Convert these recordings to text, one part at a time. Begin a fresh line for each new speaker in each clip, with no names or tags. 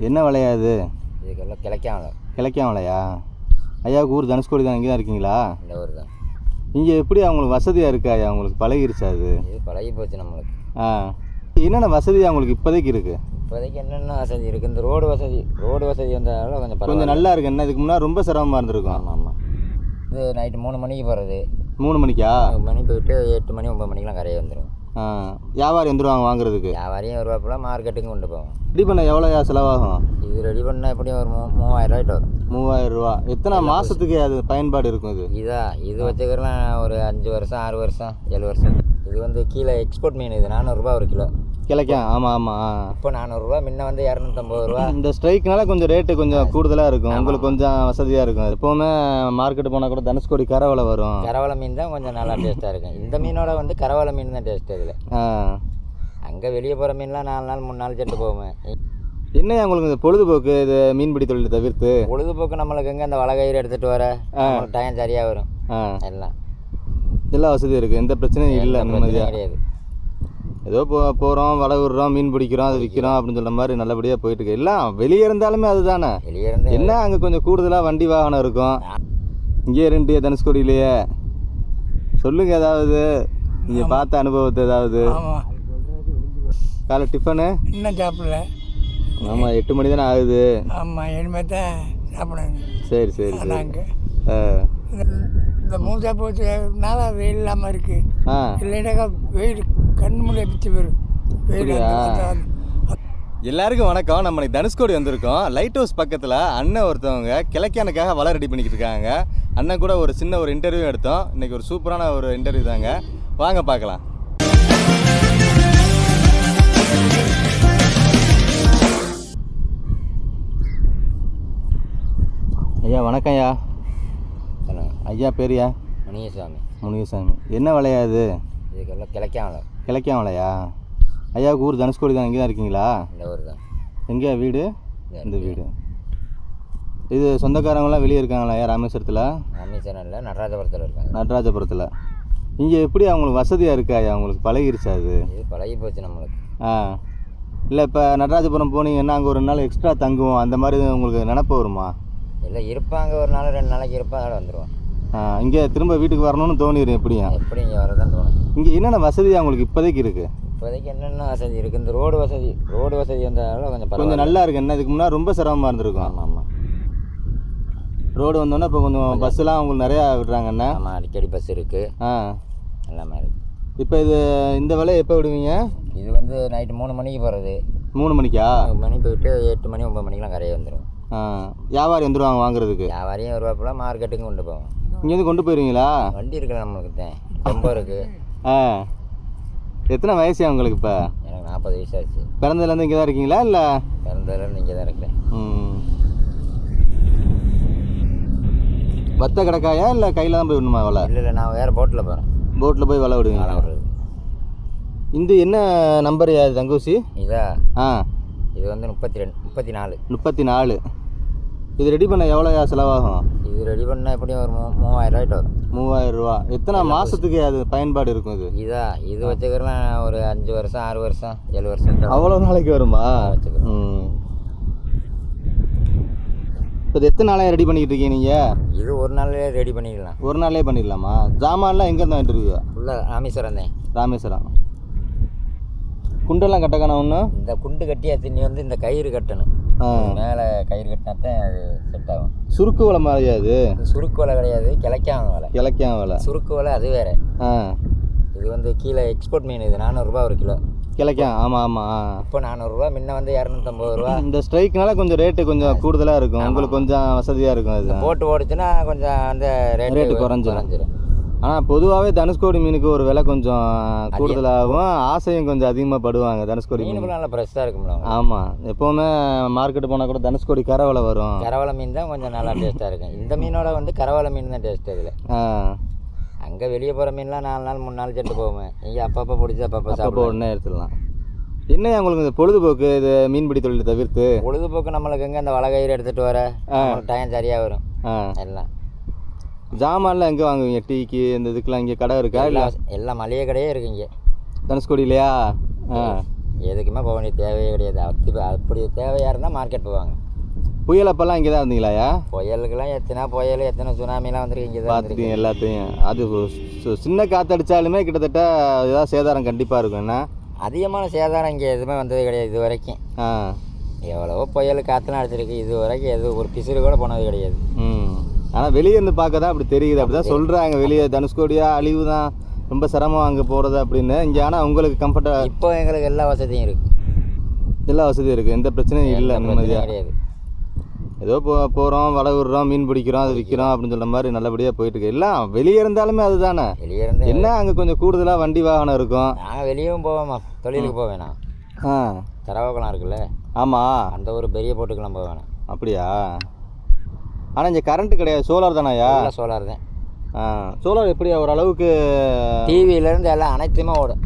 என்ன விலையா இது?
இதுக்கெல்லாம் கிழக்காமலை.
கிழக்காமலையா? ஐயாவுக்கு ஊர் தனுஷ்கோடி தான், இங்கே தான் இருக்கீங்களா?
இந்த ஊர் தான்.
இங்கே எப்படி அவங்களுக்கு வசதியாக இருக்கா ஐயா? அவங்களுக்கு பழகிருச்சா அது?
இது பழகி போச்சு நம்மளுக்கு.
என்னென்ன வசதி அவங்களுக்கு இப்போதைக்கு இருக்குது?
இப்போதைக்கு என்னென்ன வசதி இருக்குது? இந்த ரோடு வசதி வந்ததால
கொஞ்சம் நல்லா இருக்கு. என்ன இதுக்கு முன்னாடி ரொம்ப சிரமமாக இருந்திருக்கும்.
ஆமாம் ஆமாம். இது நைட்டு 3 மணிக்கு போகிறது.
3 மணிக்கா?
3 மணி போயிட்டு 8 மணி 9 மணிக்கெலாம் கரையை வந்துடும்.
வியாபாரி வந்துடுவாங்க வாங்குறதுக்கு.
வியாபாரியும் வருவாப்புல, மார்க்கெட்டுக்கும் கொண்டு போவோம்.
ரெடி பண்ண எவ்வளோயா செலவாகும்?
இது ரெடி பண்ணால் எப்படியும் ஒரு 3000 ரூபாய்ட்டு வரும்.
3000 ரூபா. எத்தனை மாதத்துக்கு அது பயன்பாடு இருக்கும் இது?
இது வச்சுக்கிறலாம் ஒரு 5 வருஷம் 6 வருஷம் 7 வருஷம். இது வந்து கீழே எக்ஸ்போர்ட் மீன். இது 400 ரூபா ஒரு கிலோ.
கிழக்கா? ஆமாம் ஆமாம்.
இப்போ 400 ரூபா, முன்ன வந்து 250 ரூபா.
இந்த ஸ்ட்ரைக்னால கொஞ்சம் ரேட்டு கொஞ்சம் கூடுதலாக இருக்கும். உங்களுக்கு கொஞ்சம் வசதியாக இருக்கும். எப்போவுமே மார்க்கெட்டு போனால் கூட தனுஷ்கோடி கரவலை வரும்.
கரவலை மீன் தான் கொஞ்சம் நல்லா டேஸ்ட்டாக இருக்கும். இந்த மீனோட வந்து கரவலை மீன் தான் டேஸ்ட். இதில் அங்கே வெளியே போகிற மீன்லாம் 4 நாள் 3 நாள் செட்டு போவேன்.
என்ன உங்களுக்கு இந்த பொழுதுபோக்கு இது மீன்பிடி தொழிலை தவிர்த்து?
பொழுதுபோக்கு நம்மளுக்கு எங்கே இந்த வலை கயிறு எடுத்துகிட்டு வர டைம் சரியாக வரும். எல்லா
வசதியும் இருக்குது. எந்த பிரச்சனையும் இல்லை. நிம்மதியாக
கிடையாது.
ஏதோ போகிறோம், வலை விடுறோம், மீன் பிடிக்கிறோம், அது விற்கிறோம் அப்படின்னு சொல்கிற மாதிரி நல்லபடியாக போயிட்டுருக்கு. எல்லாம் வெளியே இருந்தாலுமே அதுதானே.
வெளியே இருந்து
என்ன அங்கே கொஞ்சம் கூடுதலாக வண்டி வாகனம் இருக்கும். இங்கே 2 தனுஷ்கோடியிலேயே சொல்லுங்கள் ஏதாவது நீங்கள் பார்த்த அனுபவத்தை ஏதாவது. காலை டிஃபனு
இன்னும் சாப்பிடல.
ஆமாம், 8 மணி தானே ஆகுது.
ஆமாம், இனிமேல் தான் சாப்பிடணும்.
சரி சரி சரி.
நாங்கள் இந்த மூசா போச்சுனால வெயில் இல்லாமல் இருக்குது. இல்லைனாக்கா வெயில் கண் மூலையை பிச்சு வரும். வெயில்
எல்லாருக்கும் வணக்கம். நம்ம தனுஷ்கோடி வந்திருக்கோம். லைட் ஹவுஸ் பக்கத்தில் அண்ணன் ஒருத்தவங்க கிழக்கானுக்காக வலை ரெடி பண்ணிக்கிட்டு இருக்காங்க. அண்ணன் கூட ஒரு சின்ன ஒரு இன்டர்வியூ எடுத்தோம். இன்றைக்கி ஒரு சூப்பரான ஒரு இன்டர்வியூ தாங்க. வாங்க பார்க்கலாம். ஐயா வணக்கம் ஐயா. ஐயா பேரியா?
முனியசாமி.
முனியசாமி. என்ன விலையா இது?
இதுக்கெல்லாம் கிழக்காமலை.
கிழக்காமலையா? ஐயாவுக்கு ஊர் தனுஷ்கோடி தான், இங்கே தான் இருக்கீங்களா?
இந்த ஊர் தான்.
எங்கே வீடு? இந்த வீடு. இது சொந்தக்காரங்களாம் வெளியே இருக்காங்களா ஐயா? ராமேஸ்வரத்தில்?
ராமேஸ்வரம் இல்லை, நடராஜபுரத்தில் இருக்காங்க.
நடராஜபுரத்தில். இங்கே எப்படி அவங்களுக்கு வசதியாக இருக்கா ஐயா? அவங்களுக்கு பழகிருச்சா அது?
இது பழகி போச்சு நம்மளுக்கு.
இல்லை இப்போ நடராஜபுரம் போனீங்கன்னா அங்கே ஒரு நாள் எக்ஸ்ட்ரா தங்குவோம், அந்த மாதிரி உங்களுக்கு நினப்பு வருமா?
இல்லை, இருப்பாங்க. ஒரு நாள் 2 நாளைக்கு இருப்பாங்க, அதோட வந்துடுவோம்.
இங்கே திரும்ப வீட்டுக்கு வரணும்னு தோணிடும். எப்படி
இங்கே வரதான் தோணும்.
இங்கே என்னென்ன வசதி அவங்களுக்கு இப்போதைக்கு இருக்குது?
இப்போதைக்கு என்னென்ன வசதி இருக்குது? இந்த ரோடு வசதி வந்ததால
கொஞ்சம் நல்லா இருக்குது. என்ன இதுக்கு முன்னாடி ரொம்ப சிரமமாக இருந்திருக்கும்.
ஆமாம் ஆமாம்.
ரோடு வந்தோன்னா இப்போ கொஞ்சம் பஸ்ஸெல்லாம் அவங்களுக்கு நிறையா விடுறாங்கண்ணா.
ஆமாம், அடிக்கடி பஸ் இருக்குது. எல்லாமே இருக்குது.
இப்போ இது இந்த வேலையை எப்போ விடுவீங்க?
இது வந்து நைட்டு 3 மணிக்கு போகிறது.
3 மணிக்கா?
3 மணி போயிட்டு 8 மணி 9 மணிக்கெலாம் கரையை வந்துடும்.
வியாபாரி வந்துடுவாங்க வாங்குறதுக்கு.
வியாபாரியும் வருவாப்புல, மார்க்கெட்டுக்கும் கொண்டு போவோம்.
இங்கேருந்து கொண்டு போயிருவீங்களா?
வண்டி இருக்குது நம்மளுக்கு தான். ரொம்ப இருக்குது.
எத்தனை வயசு உங்களுக்கு இப்போ?
எனக்கு 40 வயசு ஆச்சு.
பிறந்ததுலேருந்து இங்கே தான் இருக்கீங்களா இல்லை?
பிறந்ததுலேருந்து இங்கே தான் இருக்கிறேன்.
வத்த கிடக்காயா இல்லை கையில் தான் போய் விடணுமா வலை?
இல்லை, நான் வேறு போட்டில் போகிறேன்.
போட்டில் போய் வலை விடுவீங்க.
வலை விடுறது.
இந்த என்ன நம்பர் தங்கூசி?
இதா? இது வந்து 34.
34. இது ரெடி பண்ண எவ்வளோயா செலவாகும்?
இது ரெடி பண்ணால் எப்படியும் ஒரு 3000 ரூபாய்ட்டு வரும்.
3000 ரூபா. எத்தனை மாதத்துக்கு அது பயன்பாடு இருக்கும் இது?
இது வச்சுக்கிறலாம் ஒரு 5 வருஷம் 6 வருஷம் 7 வருஷம்.
அவ்வளோ நாளைக்கு வருமா?
வச்சுக்கிறோம்.
இப்போ இது எத்தனை நாளையா ரெடி பண்ணிக்கிட்டு இருக்கீங்க நீங்கள்?
இது ஒரு நாள்லேயே ரெடி பண்ணிடலாம்.
ஒரு நாள்லேயே பண்ணிடலாமா? ஜாமான்லாம் எங்கேருந்து வாங்கிட்டு இருக்கீங்க?
ஃபுல்லாக ராமேஸ்வரம் தான்.
ராமேஸ்வரம். குண்டெல்லாம் கட்டக்கணும் ஒன்று?
இந்த குண்டு கட்டியா தண்ணி வந்து இந்த கயிறு கட்டணும். மேலே கயிறு கட்டினா தான் அது செட் ஆகும்.
சுருக்கு வலை மாதிரியா அது?
சுருக்கு வலை கிடையாது, கிழக்காம வலை.
கிழக்காம வலை.
சுருக்கு வலை அது வேறு. இது வந்து கீழே எக்ஸ்போர்ட் மீன். இது 400 ரூபா ஒரு கிலோ.
கிழக்கா? ஆமாம் ஆமாம்.
இப்போ 400 ரூபா, முன்ன வந்து 250 ரூபா.
இந்த ஸ்ட்ரைக்னால கொஞ்சம் ரேட்டு கொஞ்சம் கூடுதலாக இருக்கும். உங்களுக்கு கொஞ்சம் வசதியாக இருக்கும். அது
போட்டு ஓடிச்சுன்னா கொஞ்சம் அந்த ரேட்டு குறைஞ்சிரும்.
ஆனால் பொதுவாகவே தனுஷ்கோடி மீனுக்கு ஒரு விலை கொஞ்சம் கூடுதலாகவும் ஆசையும் கொஞ்சம் அதிகமாக படுவாங்க. தனுஷ்கோடி மீன்
நல்லா ஃப்ரெஷ்ஷாக இருக்கும்ல.
ஆமாம், எப்போவுமே மார்க்கெட்டு போனால் கூட தனுஷ்கோடி கரவலை வரும்.
கரவலை மீன் தான் கொஞ்சம் நல்லா டேஸ்ட்டாக இருக்கும். இந்த மீனோட வந்து கரவலை மீன் தான் டேஸ்ட். இதில் அங்கே வெளியே போகிற மீன்லாம் 4 நாள் 3 நாள் செட்டு போவேன். இங்கே அப்பப்போ பிடிச்சி அப்பப்போ
உடனே எடுத்துடலாம். என்ன உங்களுக்கு இந்த பொழுதுபோக்கு இது மீன்பிடி தொழிலை தவிர்த்து?
பொழுதுபோக்கு நம்மளுக்கு எங்கே இந்த வலை கயிறு எடுத்துகிட்டு வர டைம் சரியாக வரும். எல்லாம்
ஜாமான்லாம் எங்கே வாங்குவீங்க? டீக்கு இந்த இதுக்கெலாம் இங்கே கடை இருக்கா? இல்லை,
எல்லாம் மளிகை கடையே இருக்கு இங்கே
தனுஷ்கோடியிலையா?
எதுக்குமே போக வேண்டிய தேவையே கிடையாது. அப்படி தேவையாக இருந்தால் மார்க்கெட் போவாங்க.
புயல் அப்போல்லாம் இங்கே தான் இருந்தீங்களாயா?
புயலுக்கெல்லாம் எத்தனை சுனாமிலாம் வந்துருக்கு, இங்கே தான்
பார்த்துட்டீங்க எல்லாத்தையும். அது சின்ன காற்றடிச்சாலுமே கிட்டத்தட்ட ஏதாவது சேதாரம் கண்டிப்பாக இருக்கும். என்ன
அதிகமான சேதாரம் இங்கே எதுவுமே வந்தது கிடையாது இது வரைக்கும். எவ்வளவோ புயல் காற்றுலாம் அடிச்சிருக்கு, இது வரைக்கும் எது ஒரு பிசுறு கூட போனது கிடையாது.
ஆனால் வெளியே இருந்து பார்க்க தான் அப்படி தெரியுது. அப்படி தான் சொல்கிறாங்க. வெளியே தனுஷ்கோடியா அழிவு தான், ரொம்ப சிரமம் அங்கே போகிறது அப்படின்னு. இங்கே ஆனால் உங்களுக்கு கம்ஃபர்ட்டாக
இப்போ எங்களுக்கு எல்லா வசதியும் இருக்குது.
எல்லா வசதியும் இருக்குது, எந்த பிரச்சனையும் இல்லை. நிம்மதியாக
கிடையாது.
ஏதோ போகிறோம், வலை விடுறோம், மீன் பிடிக்கிறோம், அது விற்கிறோம் அப்படின்னு சொல்கிற மாதிரி நல்லபடியாக போயிட்டுருக்கு. எல்லாம் வெளியே இருந்தாலுமே அதுதானே.
வெளியே இருந்து
என்ன அங்கே கொஞ்சம் கூடுதலாக வண்டி வாகனம் இருக்கும்.
நாங்கள் வெளியவும் போவோம்மா, தொழிலுக்கு போவேண்ணா. தரவாக்குளம் இருக்குல்ல,
ஆமாம்,
அந்த ஒரு பெரிய போட்டுக்கெல்லாம் போவேண்ணா.
அப்படியா? ஆனால் இங்கே கரண்ட்டு கிடையாது, சோலார் தானாயா?
சோலார் தான்.
சோலார் எப்படியா ஓரளவுக்கு?
டிவியிலேருந்து எல்லாம் அனைத்துமே ஓடும்.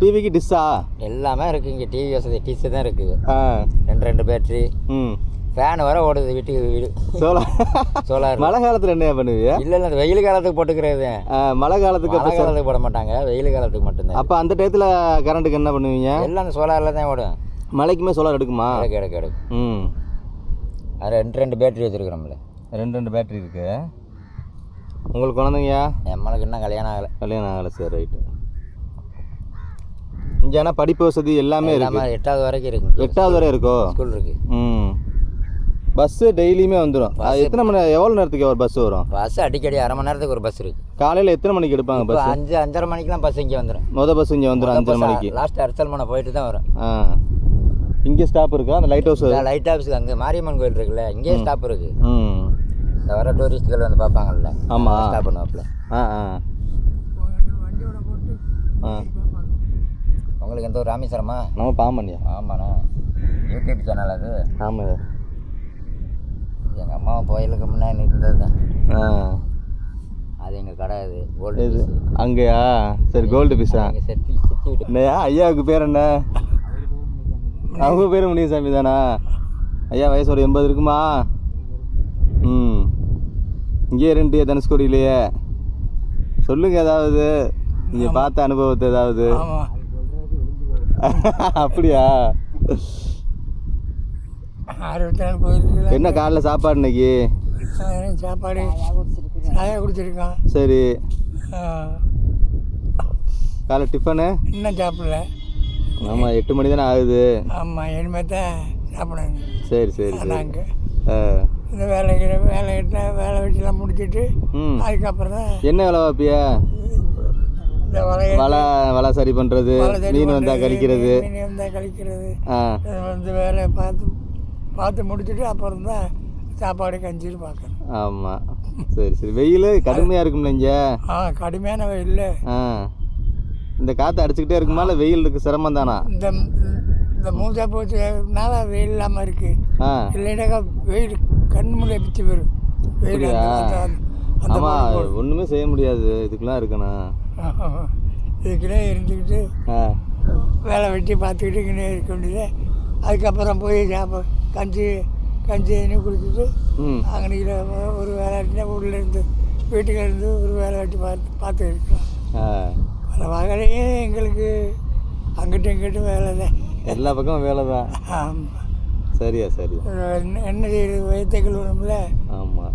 டிவிக்கு டிஷ்ஷா? எல்லாமே
இருக்குது இங்கே. டிவி வசதி டிஷ்ஷு தான் இருக்குது. ரெண்டு பேட்ரி, ஃபேன் வர ஓடுது வீட்டுக்கு வீடு. சோலார்.
மழை காலத்தில் என்ன பண்ணுவீங்க?
இல்லை அந்த வெயில் காலத்துக்கு போட்டுக்கிறது.
மழை காலத்துக்கு
போட மாட்டாங்க, வெயில் காலத்துக்கு மட்டும்தான்.
அப்போ அந்த டயத்தில் கரண்ட்டுக்கு என்ன பண்ணுவீங்க?
எல்லாம் அந்த சோலாரில் தான் ஓடும்.
மழைக்குமே சோலார் எடுக்குமா?
எடுக்கும். அது ரெண்டு பேட்டரி வச்சுருக்குறோம்ல.
ரெண்டு பேட்டரி இருக்குது. உங்களுக்கு குழந்தைங்கயா?
நம்மளுக்கு இன்னும் கல்யாணம் ஆகலை.
சரி, ரைட்டு. இங்கே ஆனால் படிப்பு வசதி எல்லாமே இருக்குது.
8வது வரைக்கும் இருக்குது.
8வது வரை இருக்கோ?
ஸ்கூல் இருக்குது.
பஸ்ஸு டெய்லியுமே வந்துடும். எத்தனை மணி, எவ்வளோ நேரத்துக்கு ஒரு பஸ் வரும்?
பஸ் அடிக்கடி அரை மணி நேரத்துக்கு ஒரு பஸ் இருக்குது.
காலையில் எத்தனை மணிக்கு எடுப்பாங்க பஸ்?
5:30 மணிக்கெலாம் பஸ் இங்கே வந்துடும்.
பஸ் இங்கே வந்துடும் 5:30 மணிக்கு.
லாஸ்ட் அரசல்மனை போயிட்டு தான் வரும்.
இங்கே ஸ்டாப் இருக்கா? அந்த லைட்
ஹவுஸுக்கு அங்கே மாரியம்மன் கோயில் இருக்குல்ல, இங்கேயே ஸ்டாப் இருக்குது. இந்த வர டூரிஸ்ட்டுகள் வந்து பார்ப்பாங்கல்ல.
ஆமாம்,
ஸ்டாப் பண்ணுவாப்புல.
வண்டியோட போட்டு
உங்களுக்கு எந்த ஒரு ராமேஸ்வரமா?
நம்ம பாம்பன்யா.
ஆமாண்ணா, யூடியூப் சேனல் அது.
ஆமாம்,
எங்கள் அம்மா கோயிலுக்கு முன்னாடி இருந்தது தான். அது எங்கள் கடை. அது கோல்டு
இது அங்கேயா? சரி, கோல்டு பீஸா?
செத்தி விட்டு.
என்னையா ஐயாவுக்கு பேர் என்ன? அவங்க பேர் முனியசாமி தானா? ஐயா வயசு ஒரு 80 இருக்குமா? இங்கே ரெண்டு தனுஷ்கோடியிலையே. சொல்லுங்கள் ஏதாவது நீங்கள் பார்த்த அனுபவத்தை ஏதாவது. அப்படியா?
64 கோயிலுக்கு.
என்ன காலைல சாப்பாடு இன்னைக்கு?
சாப்பாடு சாயா குடிச்சிருக்கான்.
சரி, காலை டிஃபனு
இன்னும் சாப்பிடல.
ஆமாம், 8 மணி தானே ஆகுது.
ஆமாம், இனிமேல் தான் சாப்பிடுங்க.
சரி சரி சரி.
நாங்கள் இந்த வேலை வெட்டிலாம் முடிச்சுட்டு அதுக்கப்புறம் தான்.
என்ன வேலை பார்ப்பியா?
இந்த
வலை சரி பண்ணுறது, மீன் வந்தால் கழிக்கிறது.
வந்து வேலையை பார்த்து முடிச்சுட்டு அப்புறம் தான் சாப்பாடு கஞ்சிட்டு பார்க்கணும்.
ஆமாம், சரி சரி. வெயில் கடுமையாக இருக்கும்ல இங்கே?
கடுமையான வெயில்.
இந்த காற்று அடிச்சுக்கிட்டே இருக்குமா? இல்லை வெயில் இருக்கு சிரமம் தானா?
இந்த மூஞ்சா போச்சுனால வெயில் இல்லாமல் இருக்குது. இல்லைனாக்கா வெயில் கண் முன்னே பிச்சு வரும். வெயில்
ஆமாம், ஒன்றுமே செய்ய முடியாது. இதுக்கெல்லாம் இருக்கணும்.
இதுக்குன்னே இருந்துக்கிட்டு வேலை வெட்டி பார்த்துக்கிட்டு இங்கே இருக்க வேண்டியது. அதுக்கப்புறம் போய் கஞ்சி குடிச்சிட்டு அங்கே ஒரு வேலை வெட்டினா ஊர்லேருந்து வீட்டுலேருந்து ஒரு வேலை வெட்டி பார்த்து இருக்கலாம். பல வகையிலேயே எங்களுக்கு அங்கிட்டும் இங்கிட்டும் வேலை தான்.
எல்லா பக்கமும் வேலை தான்.
ஆமாம்,
சரியா சரி.
என்ன செய்யறது, வயிற்றுகள் வரும்ல.
ஆமாம்.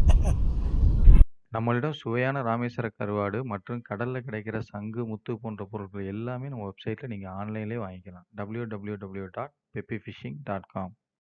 நம்மளிடம் சுவையான ராமேஸ்வர கருவாடு மற்றும் கடலில் கிடைக்கிற சங்கு, முத்து போன்ற பொருட்கள் எல்லாமே நம்ம வெப்சைட்டில் நீங்கள் ஆன்லைன்லேயே வாங்கிக்கலாம். www.peppyfishing.com